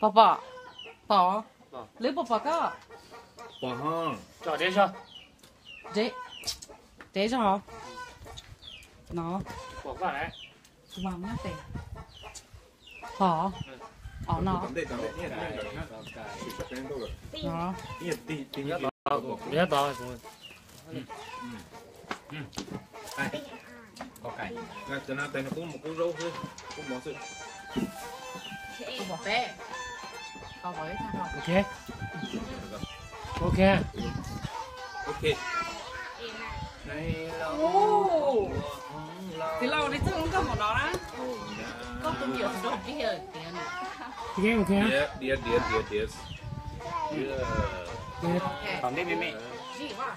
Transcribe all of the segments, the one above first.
宝宝，宝，你宝宝个，宝哈，找这上，这着好，nó 我过来， cuma mana teh, hả, nó, tầm đây, nè, nó, tí别倒，có cải, cho nên tay nó cũng một cú râu thôi, cũng bỏ sự, không bỏ bé, không bỏ cái thằng OK OK， ok, này là cái lầu này chắc không có một đó đó, có cũng nhiều đồ kia rồi tiền này, OK OK， đĩa, còn đây mẹ， gì quá,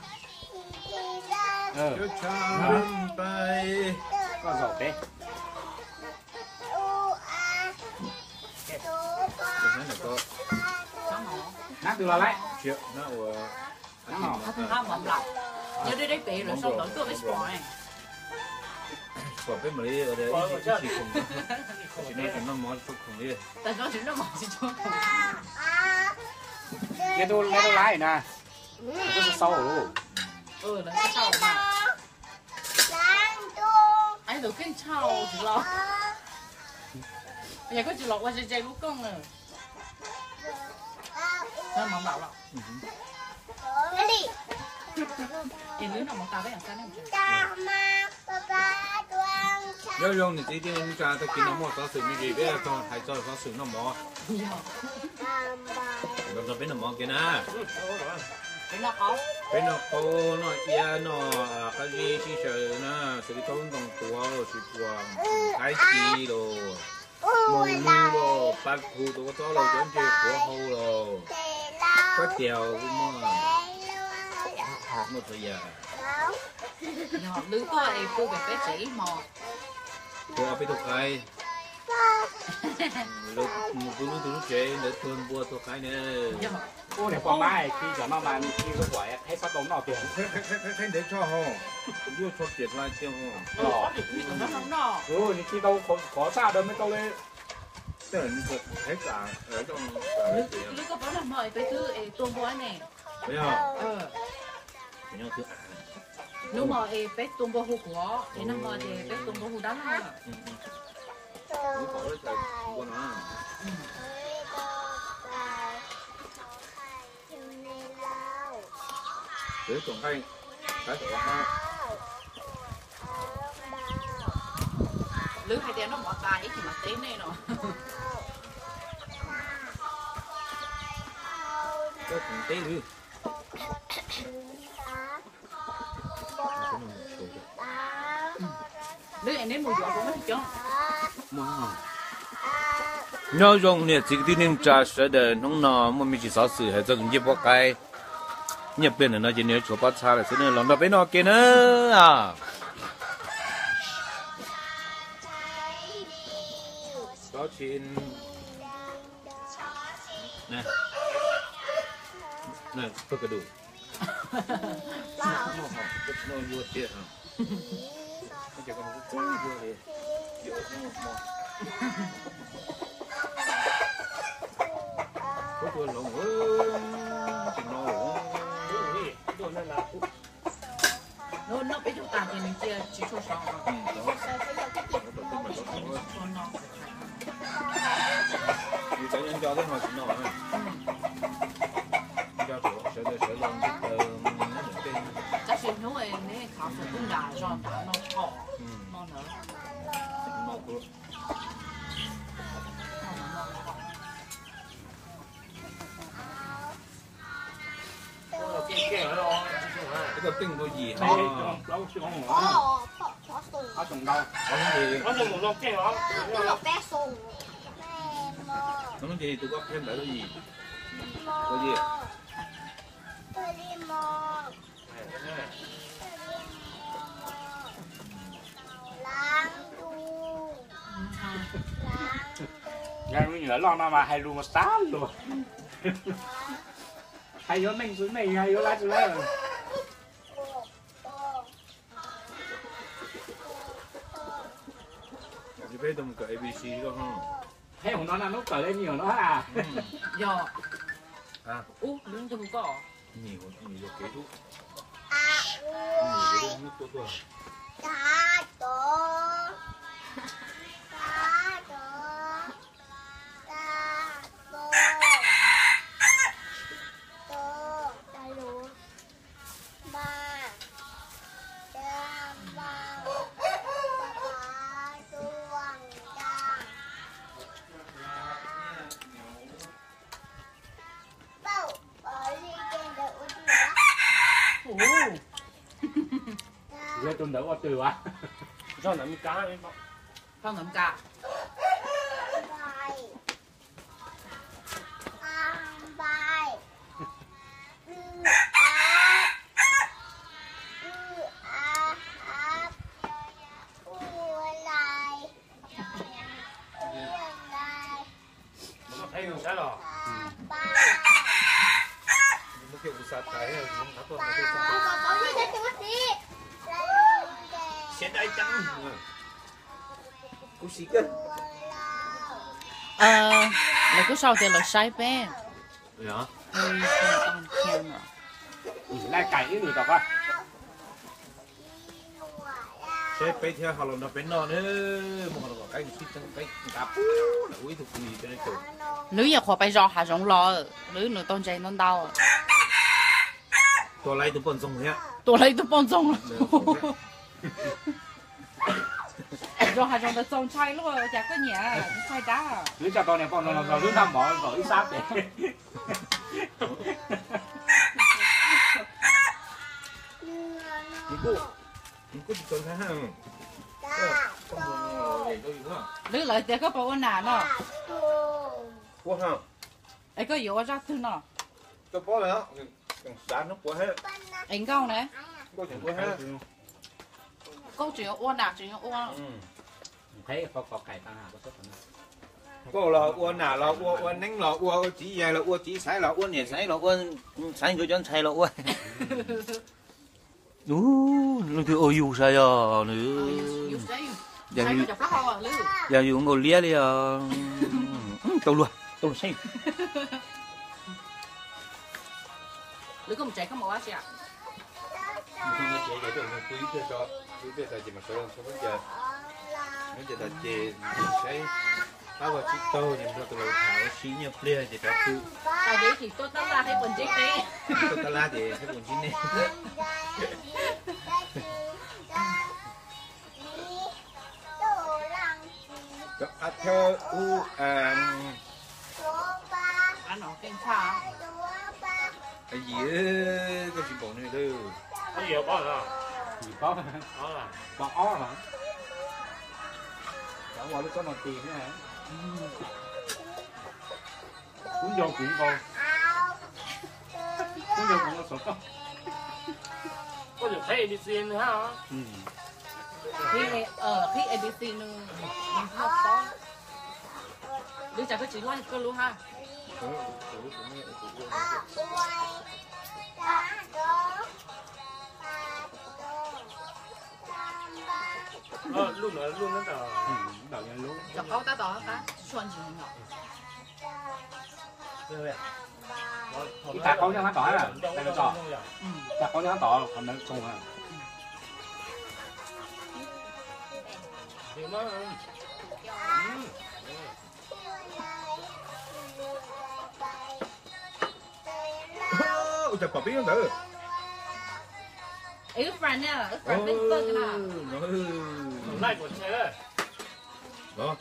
cho chàng bay, con dầu đấy， cái này có, nát từ lại， chuyện nó không bấm lại, nhớ đi đấy bị rồi sau đó tôi mới bỏ này, bỏ cái mấy ở đây chỉ cùng, chỉ nên nó món chút cùng đi, tại nó chỉ nó bỏ chỉ cho nghe tôi lại nè, có sự sâu rồi, là cái sau mà, anh được cái sau chỉ lo, bây giờ có chỉ lo qua chơi lúc con rồi, nó mỏng bảo rồi. Thì nếu nào mà tao với làm sao nhớ dùng thì chỉ tiên ra ta kiếm nó một số sự như gì bây giờ cho hay cho số sự nó mỏ, rồi cho bên nó mỏ kia nè, cái nó có bên nó cô nó kia nó cái gì chỉ sợ nó sự tôn đồng tua rồi sự tua cái gì rồi, mồi nu rồi bắt khu tụi có rồi chuẩn bị của hậu rồi, có chèo cũng mà một thời gian, nhỏ lứa có ai cô về cái chỉ mò cô ở bên thuộc ai, lúc lúc chơi để thương bua thuộc ai nữa, cô để qua mai khi giờ mà khi có quẩy hay sắp đóng nào tiền, thế để cho họ, đưa cho tiền lại cho họ, nó ừ khi đâu có sao đâu mới đâu lên, tức là như hết cả ở trong lứa có là mời cái thứ tôm bói này, bây giờ, bây giờ thứ nếu mà bé tôm bò hú của thì nó mà thì bé tôm bò hú đắng ha. nếu có đấy là con nó, để còn cái của nó, lứa hai đứa nó bỏ tay thì mà té này nó. cái thằng tí nữa, lứa anh đến mùi gió cũng mất chứ. nhớ dùng nè chỉ tin nên trả sẽ để nó nó mà mình chỉ sợ sự hay cho những cái cái nhập bên là nó chỉ nhớ chỗ bắt xa là sẽ nên làm đâu bên nó kia nữa à, đó chuyện nè nè tôi cái đủ nó vô tiền hả, nó chỉ còn cái vô đi, có tôi lòng ơi, chừng nào nó bé chúng ta thì mình chia chỉ số sáu đó, cho nó. như thế anh cho thế hồi chừng nào này, cho tôi sẽ làm cái chắc là nếu mà nếu khảo sát cũng đã cho nó thọ nó nữa. nó của cái tinh có gì hả? đâu chưa có ở trồng đâu, Có gì? nó dùng một lon kia đó, Nó nói gì? Tôi có thêm đỡ cái gì? Có gì? nhà nuôi nhựa lon mà hay luôn mà sát luôn, hay vô mình xuống này hay vô lá xuống đây rồi. Chị biết tụi cái ABC đó không? Thế của nó là nó cởi lên nhiều nó à. Giờ. À. Lương cho có. Nhiều kế thúc. Nhiều kế thúc nước tốt rồi. Ghê tôi đỡ qua từ quá. Sao nắm cá đấy bác? Không ngậm cả. Nó thấy không sao rồi? Nó kiểu sạt cái này nó thắt tuần sẽ đại trắng. Cú xí cơ. Là cứ sau thì là sai bé. Dạ. Lại cày cái người đọc á. Sẽ bé theo họ là nó bé nó nữa, mà nó có cái xí chân cái cặp là quý thuộc gì cho nên kiểu. Nữ giờ khỏi phải rò hạ rộng lò, nữ nữ tôn chạy non đau. Tôi lấy tụi bọn dùng thế. Tôi lấy tụi bọn dùng. Rò hạ rộng là dùng chay luôn, chả có nhẹ, chay đá. Nếu cho con này con nó cứ nằm bỏ vỡ ít sát để. Mình cứ tuần thế ha. Không buồn vậy tôi nữa. Nữ lại để có bao nà nó. Quá ha. Ấy có yếu ra thứ nó. Tôi có rồi đó. Đá nó quá hết. Anh câu này. Có chuyện quá hết. Câu chuyện uốn nà chuyện uốn. Thấy có cày tăng hà có sốt nữa. Có là uốn nà là uốn nánh là uốn chỉ dài là uốn chỉ sải là uốn nhẹ sải là uốn sải cho chân sải là uốn. Nó cứ ôi dù sao giờ nữa. Giờ giờ dù ngồi lia đi tôi luôn xem. Lưỡi có một trái không một á chị ạ. Không có chế được quý cho quý về tại vì mà số bây giờ bây giờ là chế sẽ tao vào chiếc tô nhưng mà tôi thảo xí nhập lia thì tao cứ Tại vì thì tôi tao ra hay quần chết đi. tôi tao la thì cái quần chín này. Theo Ăn nó kinh xa. cái gì có gì bọn này đâu. Cái gì bác à? Chỉ có Đó là con ó mà. Đó qua lúc có một tiền nữa hả? Cuốn vô cuốn con. Cuốn vô cuốn nó sốt không? có được thấy đi xin nữa hả? Khi ABC nó học có. Đứa chả có chỉ loan cơ luôn ha. Luôn nữa luôn đó rồi. Đầu nhà luôn. Cho câu ta đó ta xuân gì nhỏ. Ta có những hắn tỏi à? Đây là tỏi. Ta có những hắn tỏi còn đang sung à? Thì nó ôi trời, biết không tử. Ấy friend nè, friend bên tôi cái nào. lại của xe Đó.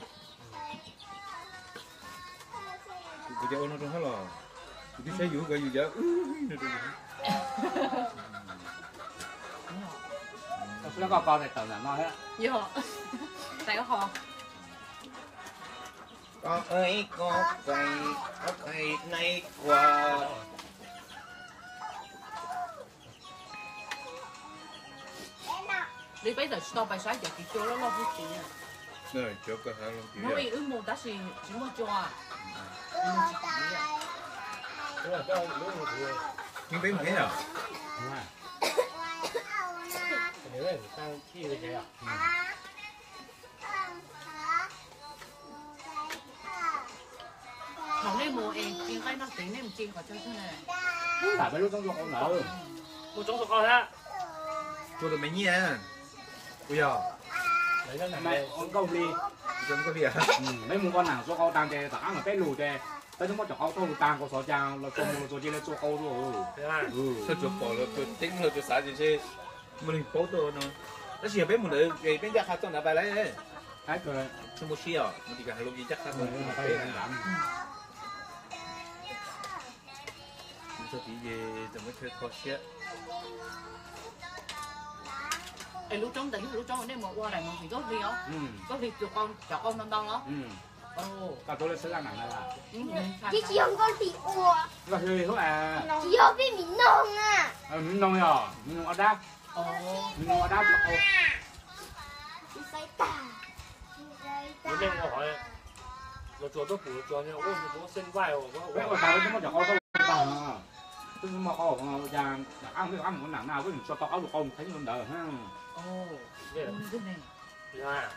Tôi cho nó trong hết là. Tôi sẽ giữ cái gì vậy? Nó có con này tầm là ngon hết. Yo. Tại có hò. Con ơi có cây này qua. Đi bây giờ stop bài xoáy thì cho nó vui chị à. Rồi, cho cái hai lần Nó bị ưng một đã chỉ một cho à. Nhưng biết mấy nào? nếu là sang chi vậy à? 同你冇誒見開得頂，你唔見我真真係。tại mấy lúc trong ruộng nở một trong số con ha Tôi được mấy nhỉ? Bây giờ lấy ra mẹ này con câu đi giống có gì à? mấy mùng con nào cho câu tăng chè tảng là bé lù chè tới chúng nó cho câu câu tăng có số trang là con mua số chỉ là cho câu rồi thế à Sao chụp bỏ rồi, chụp tính rồi, chụp xả gì chứ? Mình cố tôi nó. Nó chỉ biết một đứa về bên chắc trong đã bài lấy đấy. cái cười Sao một xíu, một tí cả lúc gì chắc khác rồi. mà cái này làm Sao tí gì, tụi mới chơi khó xíu. Ê, lúc trống tỉnh, lúc trống ở đây một qua này một thì có gì không? Có việc cho con đông đông không? Ồ. cả tôi là sẽ làm này là Chị không con bị ua. là hơi thôi à Chị không biết mình nông à. mình nông nhở mình nông ở đáp Ồ. mình nông ở đáp Chị say tà. bữa nay tôi hỏi là chuột nó phủ chuột nhưng ôi nó sinh vai rồi bé còn tao chúng nó cho câu câu tăng tôi mà câu chàng ăn một nặng nào với cho tao áo được không thấy luôn đỡ ha Ồ. vậy Cái này. là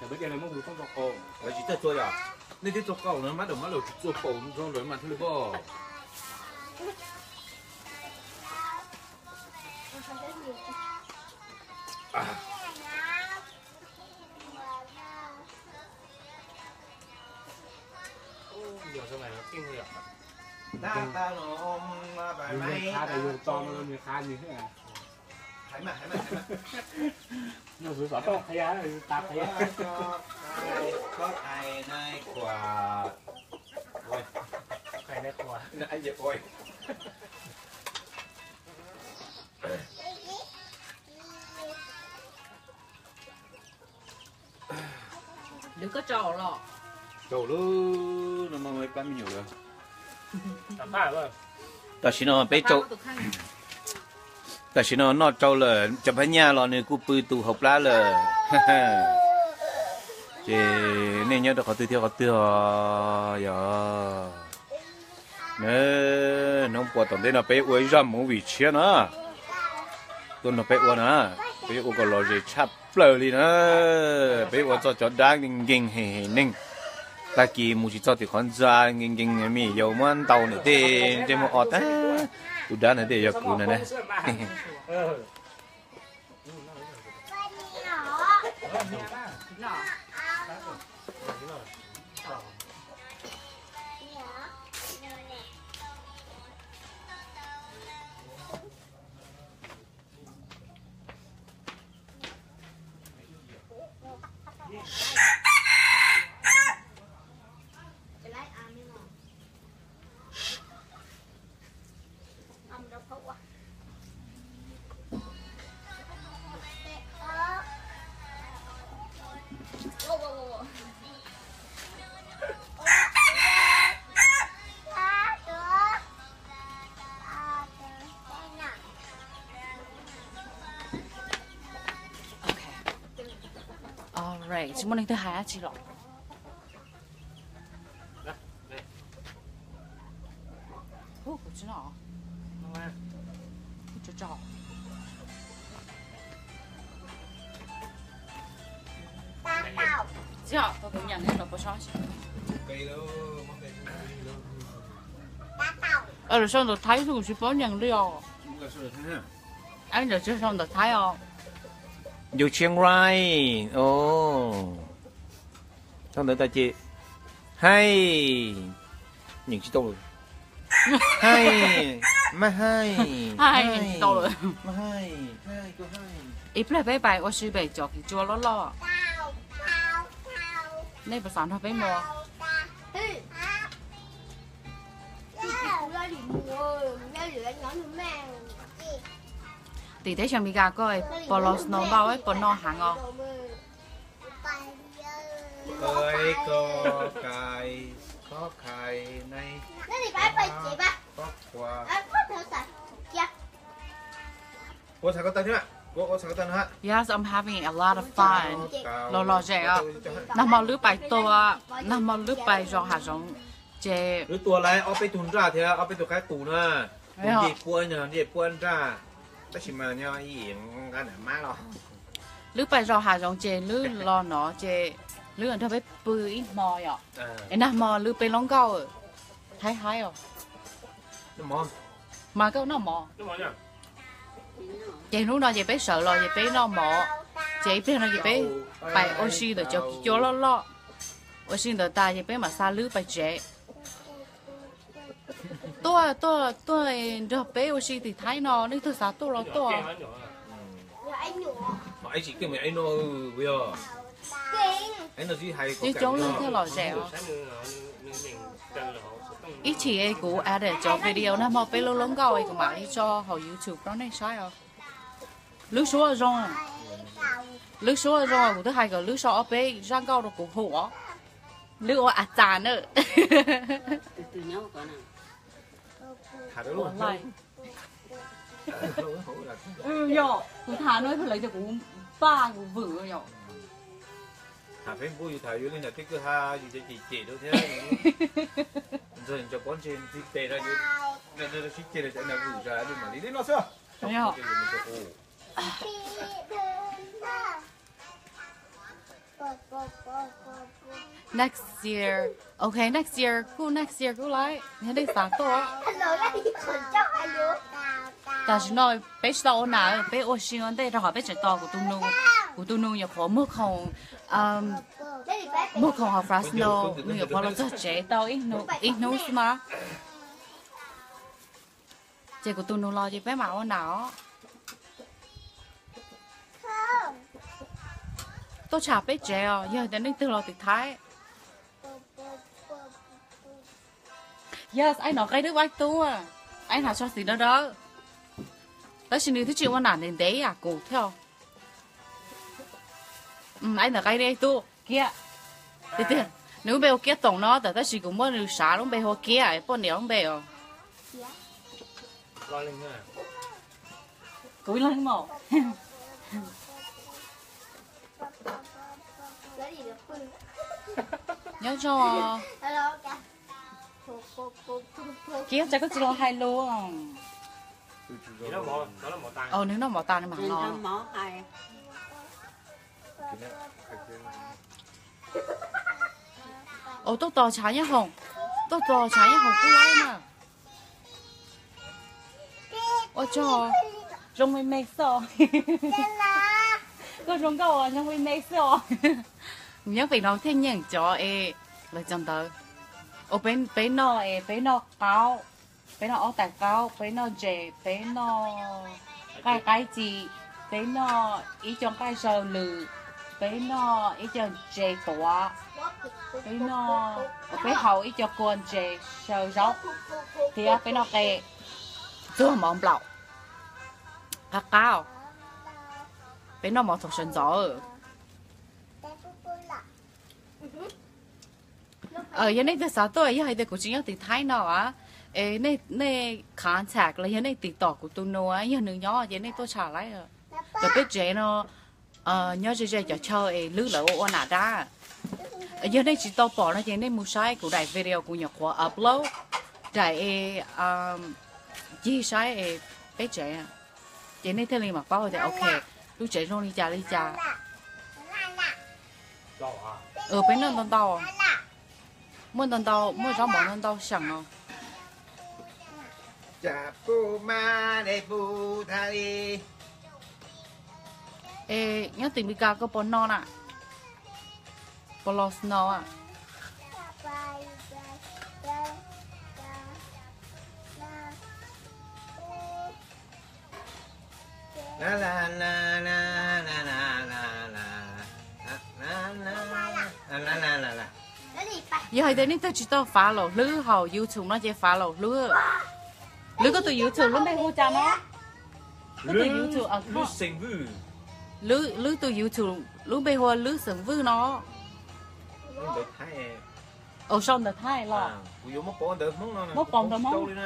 thì bây giờ này mới không cho câu Là chỉ chơi à? Nên cái cho cậu nó bắt đầu cho cậu cho rồi mà thôi có. nhiều sau này nó kinh nghiệm Ta ta nó ôm bài người máy. khá đầy to nó người khá như thế này Thấy mà. nó rủi ro to thấy á ta thấy á Có ai nay quà. Ôi, cái này quá ai vậy ôi. Đừng có trò lọ. Cậu luôn nó mà mới bán nhiều rồi. làm phải rồi Ta chỉ nó bé cậu. Ta chỉ nó trâu là chụp hết nhà lo này cú bự tụ hộp lá là. Chị nên nhớ được họ từ giờ. Nè, nó bỏ tổng thế là bé uống ra một vị trí nữa. Tôi nó bé uống nữa, bé uống có lo gì chắp lời đi nữa, bé uống cho đang kinh hề ninh. Ta kỳ mua chỉ cho thì con ra kinh mi dầu món tàu nữa thì một ọt á, tụi đã nữa thì giờ cũ nữa nè. Nọ. Alright, chúng mình thứ hai chỉ lọ. Ô, của chứ nọ. Cho. Dạ, tôi cũng nhận nó có sao chứ. Rồi xong rồi thấy tôi chỉ có nhận đi à. Anh giờ chưa xong rồi thấy à. Vô Chiang Rai, xong rồi ta chị, hay, nhìn chị đâu rồi, hay, mà hay, đâu rồi, mà hay, cô hay. ít lại bye bye, tôi suy bày cho cái chua lo. Này bà sản thôi bấy mua. Tỷ thế chẳng bị gà coi, bỏ lò snow bao ấy, bỏ no hàng ngò. Ơi có cài này. Nó thì phải bày chị ba. Có quà. Có thử sạch. Dạ. Cô sao có tên nữa? Cô sao có tên nữa? Yes, I'm having a lot of fun. Lo rẻ à. Nằm mà lướt bài to, nằm mà lướt bài do hạt giống chè. Lướt tua lại, ở bên tùn ra thì ở bên tùn cái tù nữa. Gì buôn ra. Tất nhiên mà nhau ý cái này má lo. Lướt bài do hạt giống chè lướt lo nó chè lướt anh thôi biết bươi mò ạ. Em nằm mà lướt bài lông cao. thấy hay không nó mò mà câu nó mò Đúng rồi nha. chị lúc nào chị bé sợ rồi chị bé nó mò chị bé nó chị bé bài oxy để cho lo oxy để ta chị bé mà xa lưới bài trẻ tôi được bé oxy thì thấy nó nên tôi sao tôi lo tôi Kêu anh nhỏ à. Rồi anh nhủ. mà ấy chỉ cái mày ấy nó bây giờ Kinh. ấy nó chỉ hay có đi cái chống lên theo lò rẻ Sáng nữa là mình cần là họ sẽต้อง ít chị ấy cũng để cho video nó mà bé lâu lắm câu ấy cũng mà đi cho họ YouTube đó này sai không lướt số rồi lướt số rồi cũng thứ hai cái lướt số bé răng câu được cũng hổ lướt ở chán nữa từ nhau có nào thả đó luôn lại Không là yo cũng thả nói thôi lấy cho cũng ba cũng vừa yo thả phim vui thả dưới lên là cái cứ ha gì cho chị đâu thế rồi cho con trên thì tệ ra như nó xích trên là sẽ là vừa ra nhưng mà đi đến nó chưa yo next year okay next year cô lại nhớ đi sáng tối Hello là đi còn cho hai đứa. ta chỉ nói bé sau nào bé ở sinh ở đây rồi họ bé chỉ to của tôi nuôi nhiều khó mua không Đây là bé. mua không học Fresno nuôi có lo rất trẻ tao ít nấu mà chị của tôi nuôi lo chị bé mạo ở nào Không. tôi chả bé trẻ giờ đến đây từ lo từ thái yes anh nói cái đứa bác tu à anh học cho gì đó đó tới xin đi thứ chuyện quan nản đến đấy à cổ theo anh là cái đấy tu kia thế thì nếu bây giờ kia tổng nó tại tới chỉ cũng muốn được xả lúc bây giờ kia ấy bọn néo bây giờ Lo lên nha. cố lên mỏ Lấy gì được phương. nhớ cho Hello cả. kia chắc có chỉ lo hai luôn Thì nó mỏ tay. nếu nó mỏ tàn thì mà nên lo ăn mó hay tôi to trái nhá hồng tôi to trái nhá hồng cũng lấy mà cho rong mới make so có rong câu à rong mới make so nhớ phải nói thêm những cho là chân tớ bên nó cao bên nó ở tại cao bên nó dễ bên nó cái gì bên nó ý trong cái sờ lử bên nó ý trong dễ tỏa bên nó bên hậu ý cho con dễ sờ dốc thì bên nó cái chưa mỏng lọc cao bên nó mỏng thuộc sân gió giờ này từ sáu tuổi giờ hay từ của chính là từ Thái nào á này contact là giờ này từ tỏ của tôi nó á giờ nữ nhỏ giờ này tôi trả lại rồi biết chế nó nhớ chế cho chơi lứa lỡ ô nà đá giờ này chỉ tao bỏ nó giờ này mua sai của đại video của nhà khoa upload đại gì sai biết chế giờ này theo liền mặc bao thì ok lúc chế rồi đi cha Lo à. bên nó tao muốn tao muốn cho món tao sẵn không chả pu ma để pu thali nhớ tìm bị cao có bón non à bón lò snow à la la la la la la la la la giờ hay đến tôi chỉ tao phá lẩu lứa hầu YouTube nó chỉ phá lẩu lứa có từ YouTube lúc đây hô cha nó có từ YouTube lứa sinh vư lứa từ YouTube lúc bây hô lứa sừng vư nó được thay ở trong được thay lo ví dụ mất bỏ được món nó mất bóng được món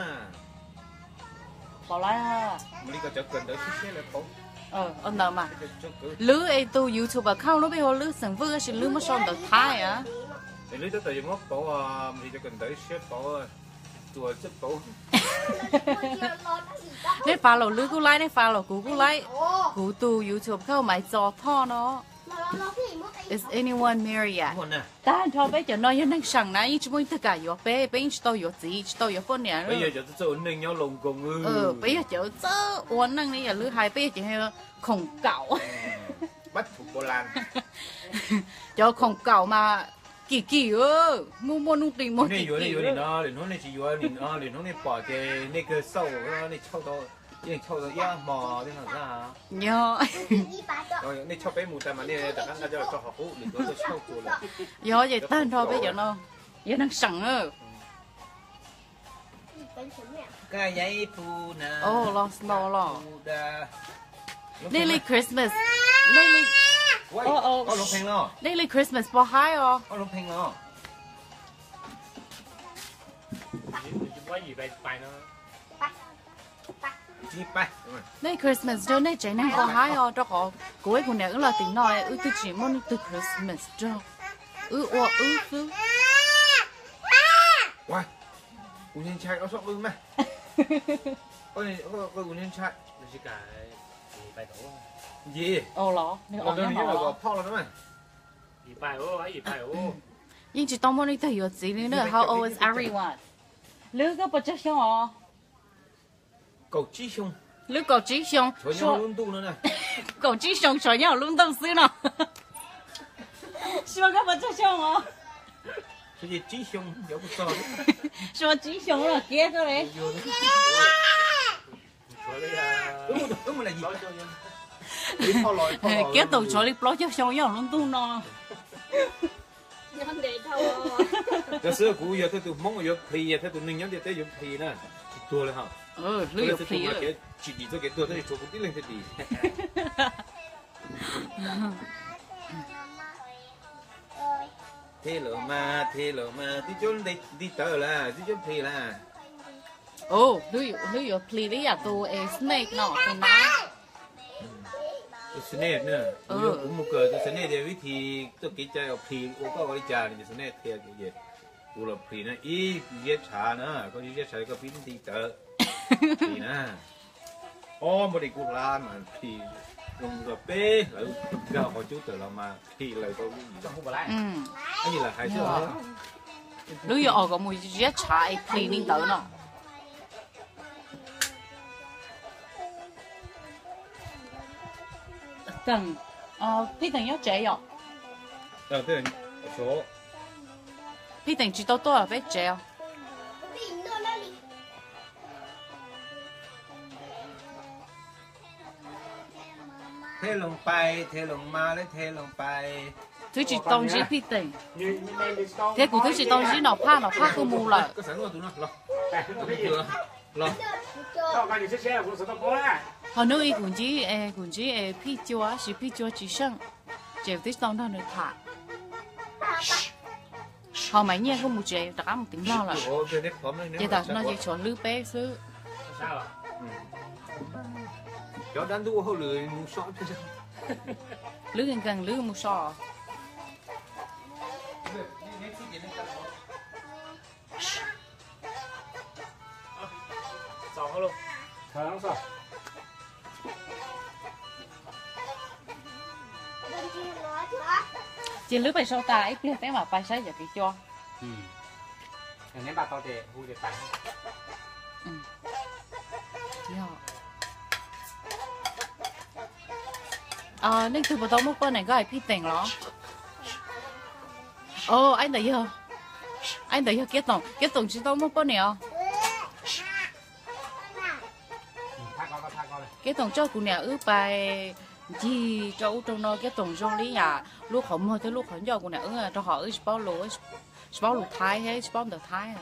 bỏ lại ha mình có chợ cần đỡ xíu là bỏ ông nào mà lứa ấy từ YouTube account lúc bây hô lứa sừng vư chỉ lứa mất trong được thay á thì lứa tới từ mất bỏ mình cho cần đỡ xíu bỏ chùa chất bỏ nên phá lẩu lứa cũng lấy nên phá lẩu cú cũng lấy cú từ YouTube không máy gió to nó Nó thì mất Is anyone married yet? Ngon nè. Ta thôi bây giờ nói năng sẵn nãy như chúng mình tất cả yếu bé bé chỉ tao yếu gì chỉ tao yếu phân nè. Bây giờ cho tôi cho nên nhau lồng cùng Bây giờ chở chớ uốn năng này là lứa hai bây giờ chỉ hay khổng cẩu. Bắt thuộc Bồ Lan. Cho khổng cẩu mà kỳ kỳ ơ mua mua nung tiền mua Này vừa nó để nó này chỉ vừa để nó này bỏ cái này cái sâu nó này châu đó, cái châu đó ya mò thế nào ra? Nhớ. Rồi này châu bé mù ta mà này đặt ăn cho họ hú để tôi châu cù là. Nhớ vậy ta thôi bây giờ nó giờ năng sẵn ơ. Cái giấy phù nè. Lo. Daily Christmas. Daily. Lông phèn lo. Daily Christmas bao hai à? Lông phèn lo. Quay gì bài nó. Chi bay. Daily Christmas cho nên chạy năng bao hai à? Đó có cuối cùng này cũng là tiếng nói tôi chỉ muốn từ Christmas cho. Thứ. Wow. Uống nhân chai nó sọc ưng mà. Ôi uống nhân chai. Nó chỉ cả bài đổ. Gì? Lo. Còn đơn là có phong rồi đó mà. Gì bài ô. Nhưng chỉ tao muốn đi thấy gì nữa. How old is everyone? Lứa có bao nhiêu xong à? Cầu chi xong. Lứa cầu chí xong. Cho nhau luôn tu nữa nè. Cầu chí xong cho nhau luôn tâm sự nào. Sao có bao nhiêu xong à? Cái gì chi xong giống một sao đấy. Sao chí xong là kia thôi đấy. Đúng là gì? Cái tàu cho đi blog cho xong nhau luôn tu nó. Nhân để thôi. Giờ xưa cũ giờ tôi tụi mong giờ thì giờ tụi mình nhóm giờ tới giờ thì nè. Tua lên hả? Lứa phí ơ. Chỉ đi tôi cái tua tôi chụp tí lên thế đi. Thế lỡ mà tí chỗ đi tới là tí chỗ thì là. Lứa phí đấy à tôi snake nó tôi nói. Snake nữa. Cũng một cái snake thì vì thì tôi kỹ trái ở phí có cái trái này snake thì cái gì. Tôi là phí nữa ý giết chả nữa có giết chả có phí đi tới. Phí nữa. Một đi cũng là mà phí dùng rồi bê lại giờ họ chú tự là mà phí lại có cái gì đó không phải. Cái gì là hay chưa? Lứa ở có mùi giết trái phí nên tới nó. Tầng phi tầng nhớ trẻ ạ. Thế là số. Phi tầng chỉ tôi là phải trẻ. Thế lồng ma lấy thế lồng bay. Thứ chỉ tông chỉ phi tầng. Thế của thứ chỉ tông chỉ nó pha cứ mù lại. Có sẵn rồi tụi nó lo. Tao cái gì xe cũng sẽ tao có đấy. Họ nói cũng chỉ phi chúa chỉ sang. Chỉ tới tông đó nữa thả. Họ mấy nhà có một chế đã một tiếng lo là. Vậy ta nó chỉ cho lư bé xứ. Sao à? Cho đánh đua hơi lười một sọ thế sao? Lư gần lư một sọ. Sao không luôn? Thở không sao? Chỉ lư bài sau ta ít biết thế mà bài sai giờ cái cho. Nếu bà tao thì hú để tay. Nên từ bắt đầu một bên này có ai phi tiền đó. Anh thấy giờ cái tổng chỉ tao một bên này à? Cái tổng cho cụ nhà ướp bài gì cho trong nó cái tổng trong lý à lúc không thôi lúc không cho cụ nhà ướp cho họ ướp bao lúa thái hay bao được thái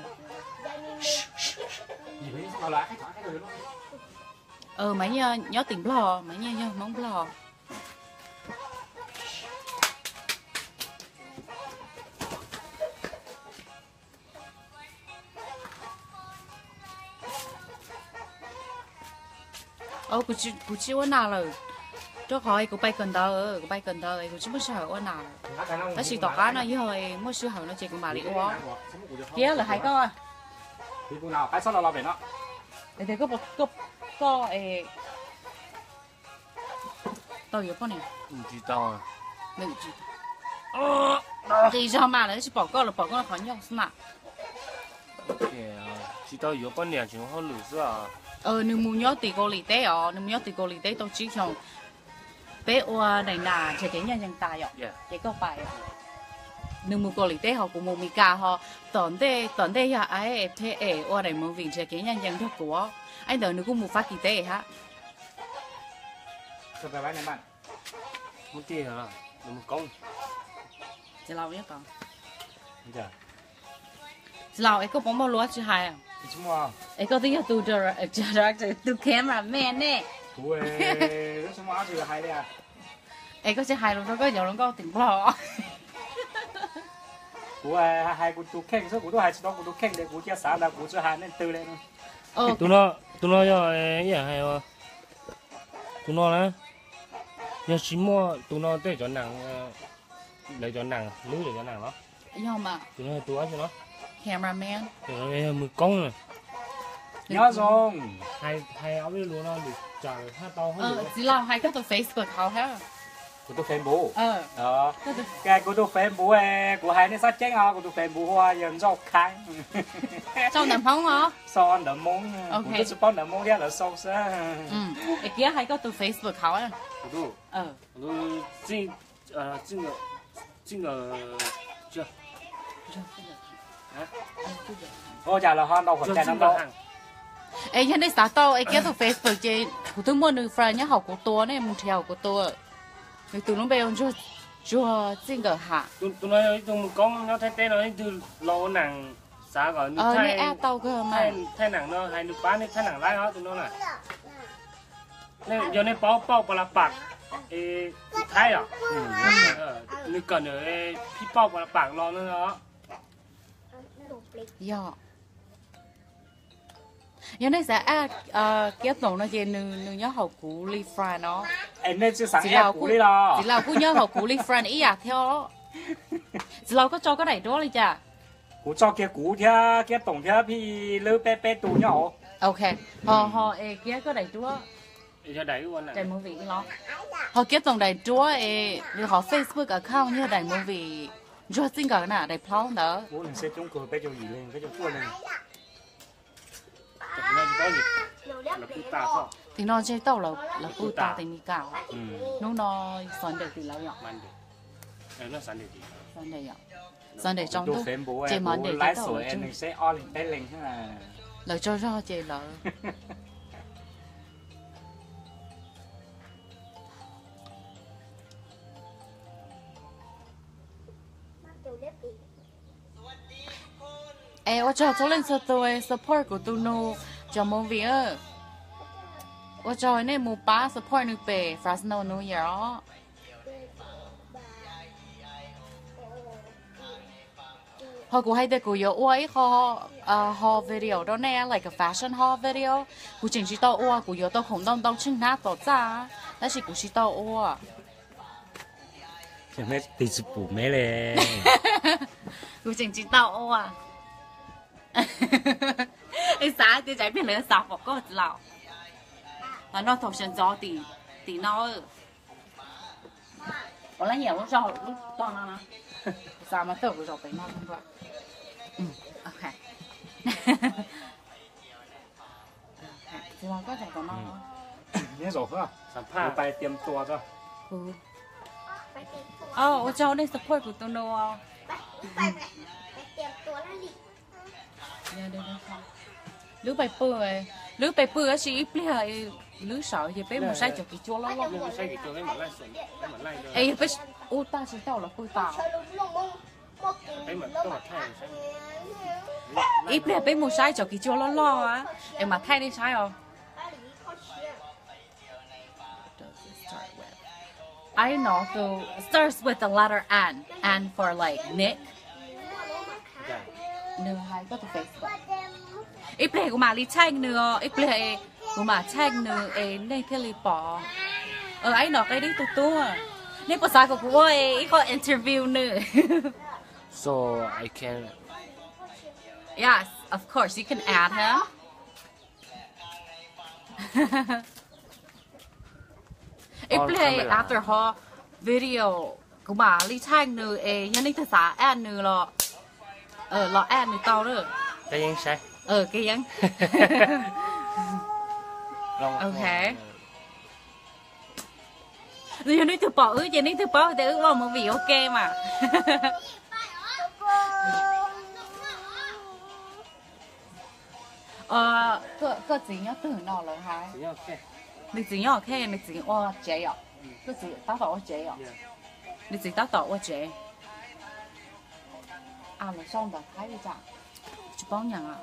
à. Mấy nhớ tiền bò mấy nhớ món bò. Cô chỉ ở nào rồi, cho hỏi cô bay cần thơ, cô chỉ muốn sợ ở nào. Đó chỉ tỏ cá nó với hồi mới sửa hậu nó chỉ còn bà đi quá. Kia là hay coi. Thì cô nào cái sao là về nó. Để có tao hiểu con này. Chỉ tao. Đừng chỉ. thì sao mà lại chỉ bỏ con là khó nhau mà chỉ tao có con nhà chúng họ lử ra nếu muốn nhớ thì cô lý tế nếu muốn nhớ thì cô lý tế tôi chỉ xong bé oa này là chỉ cái nhà nhân tài rồi cái câu bài nếu muốn cô lý tế họ cũng muốn mi cả họ tận đây ya ai thế oa này muốn vì chỉ cái nhà nhân thuộc của anh đợi nếu cũng muốn phát kỳ tế ha Sao phải bán này bạn? muốn tiền hả đừng một công chỉ lâu nhất còn Dạ. chỉ lâu ấy có bóng bao lúa chứ hay à Chứ mà ấy có tiếng là tu director tu cameraman nè Cú ơi, rất xong áo thì là hay đấy à. ấy có chứ hay luôn đó có nhiều lắm có tỉnh bò Cú ơi, hay cú tu khen, số cú tu hay đó cú tu khen để cú chia sẻ là cú cho hay nên từ lên. tụi nó cho ấy hay không tụi nó nè giờ chỉ mua tụi nó để cho nàng lấy cho nàng lưới để cho nàng đó nhưng mà tụi nó tụi nó cameraman tụi nó mười công rồi Nhớ rồi. hay áo đi luôn nó được trả hai tao hết chỉ lâu hay có tôi Facebook họ ha Cú tu fan bố. Ờ. Đó. Cái cú tu fan bố ấy, cú hay nên sát chết à, cú tu fan bố hoa giờ rau khai. trong đầm phong hả Son đỡ mông, cú tu support đỡ mông ra là sâu xa. ấy kia hay có tôi Facebook họ á cú tu这个这 Ô chả là hoan đâu còn chạy năm đâu. ấy nhân đây sao tao ấy kia tôi Facebook chị của tôi mua nữ friend nhá học của tôi này một theo của tôi rồi từ lúc bây giờ cho xin cái hạ tụi nó tụi con nó thấy tên nó từ lâu nàng xã gọi nước này à tao cơ mà thay nàng nó hay nước bán thay nàng lái nó tụi nó này nên giờ này bao là bạc thay à nước cần ở phi bao là bạc lo nữa đó giờ này sẽ kia tổng nó về nữ nhớ học cũ li friend nó Em nên chưa sáng em cú đi lo. chỉ là cũ nhớ học cũ li friend ý à theo chỉ là có cho cái này đó đi chả Cú cho kia cú thia kia tổng thia phi lơ pe tù nhỏ. ok họ kia cái này đó cho đẩy luôn này đầy movie nó họ kia tổng đầy chúa như họ Facebook account như đầy movie chúa xin cái nào đầy plong đó Cú mình sẽ trúng cờ pe cho gì lên, pe cho cua lên. nó chỉ có gì là cứ ta thôi thì nó chơi tàu là phụ ta thì mi cao nó son để từ lâu nhở man được nó sản được gì son để nhở son để trong Đồ đó phém bố chơi em, món bố để lái tàu sủi em mình sẽ on lên tay lên thế là lời cho chơi lỡ我找做人说对 support của tôi nó cho mong việc我找那木巴 support 你被 Fresno New Year họ cũng hay để của yo oi họ video đó nè like a fashion haul video của chính chỉ tao oi của yo tao không tao chừng nát tao ra đó chỉ của chỉ tao oi chẳng biết tí sự bù mẹ lệ của chính chỉ tao oi cái xã thì chạy bên lửa sạp có lẩu và nó thầu sinh gió thì nó có lấy nhiều lúc sau lúc toàn nó sao mà tự rồi phải nó không vậy ok thì mà có thể có nó nhớ rồi không sản phải phẩm bài tiêm tua cho tôi cho đây support của tôi nó lứa bài bự á chị biết là lứa sợ thì bé một sai cho cái chỗ lo lo nó sai cái chỗ cái mà lại sụn cái mà lại ấy bé ô ta chỉ tao là bự tao cái mà tôi mà thay ít biết bé một sai cho cái chỗ lo lo á em mà thay đi sai không I know so starts with the letter N for like Nick nửa hai có từ Facebook ít biết của mà đi tranh nửa ít biết của mà tranh nửa nên cái li bỏ ấy nó cái đi tu nên bữa sáng của cô ấy có interview nữa so I can yes of course you can add him ít biết after her video cũng bà lý thanh nữa nhân đi thật xã ăn nữa lọ lọ ăn nữa tao nữa cái gì sai cái gì ok rồi nhân đi từ bỏ nhân đi từ bỏ thì vào một vị ok mà cái gì nhá từ nào rồi hả你怎样看？你怎我这样？你怎打到我这样？你自打到我这？啊，你上的睇你咋？一帮人啊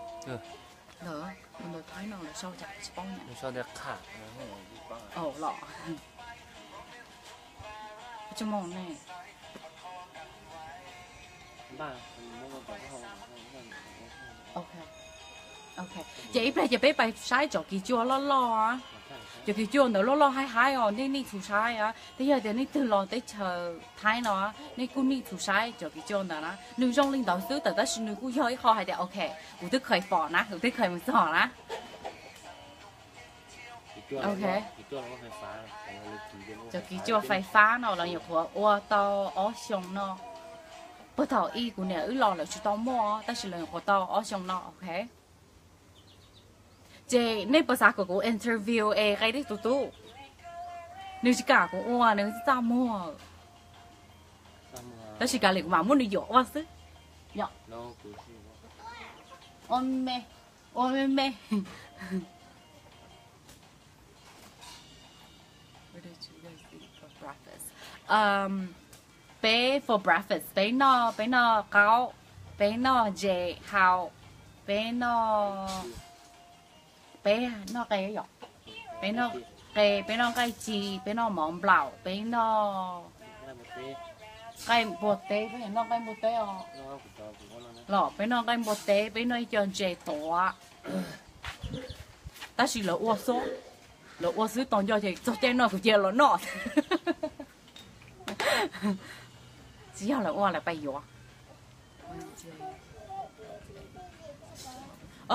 ？nữa mình được thấy nào là sau chặt chỉ bóng nhỉ? sau đẹp khả lọ cho mong này ok vậy bây giờ bé bài sai cho kỳ chua lo á cho kỳ chua nữa lo hai nên thủ sai á bây giờ thì nên từ lo tới chờ thái nó nên cũng nên thủ sai cho kỳ chua nữa nếu trong linh đạo sư tới đó xin cũng hơi khó hay để ok tôi tức khởi phỏ ná tôi tức khởi mình phỏ ná ok cho kỳ chua phải phá nó là nhiều của ô tô ó xong nó bắt đầu y của nhà lo là chúng tao mua ta chỉ là của tao ó xong nó ok chị nên bữa sáng của interview cái đấy tụt nếu chỉ cả của ô nếu chỉ tao mua ta chỉ cả liền của mà muốn đi dỗ quá chứ nhở ôm mẹ bé for breakfast bé nó cao bé nó dễ hào bé nó cái gì bé nó cái chi bé nó mỏng blau bé nó cái bột té bé nó cái bột té lọ bé nó cái bột té bé nó chọn dễ to ta chỉ là ô số toàn cho chị cho tên nó của chị là nó只要là ô là bay vô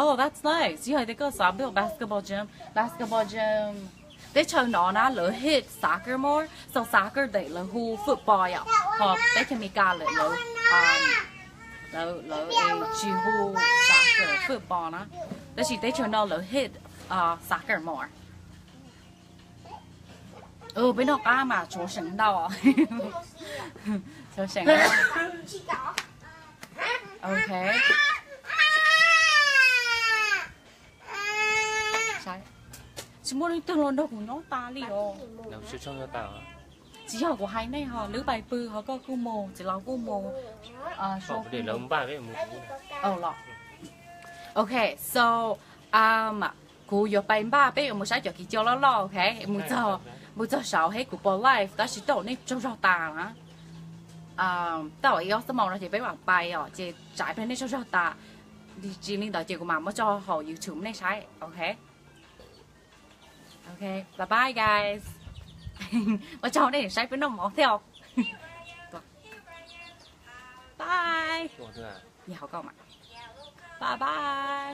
oh that's nice chỉ hay để có sao biết basketball gym để chơi nó na lỡ hit soccer more so soccer để là hu football à hoặc để cho mình cả lỡ chỉ hu soccer football na để chỉ để chơi nó lỡ hit soccer more bên nó cá mà chỗ sừng đâu chỗ sừng ok sai chỉ muốn đi từ lần đầu của nó ta đi rồi đâu chưa trong cho tao chỉ học của hai này họ lữ bài bự họ có cu mồ chỉ là cu mồ số để lớn ba với một lọ ok so cụ yo bài ba bé một sai cho kỳ cho lo ok một giờ sáu hết của Paul Life đó chỉ tổ này trong rau tà á tao ấy có mong là chỉ bé bằng bài chỉ trái bên này trong rau tà đi chỉ nên đợi chị của mà cho họ YouTube này sai ok bye bye guys mà cho đây sai bên nó mỏ theo bye nhà họ con mà bye bye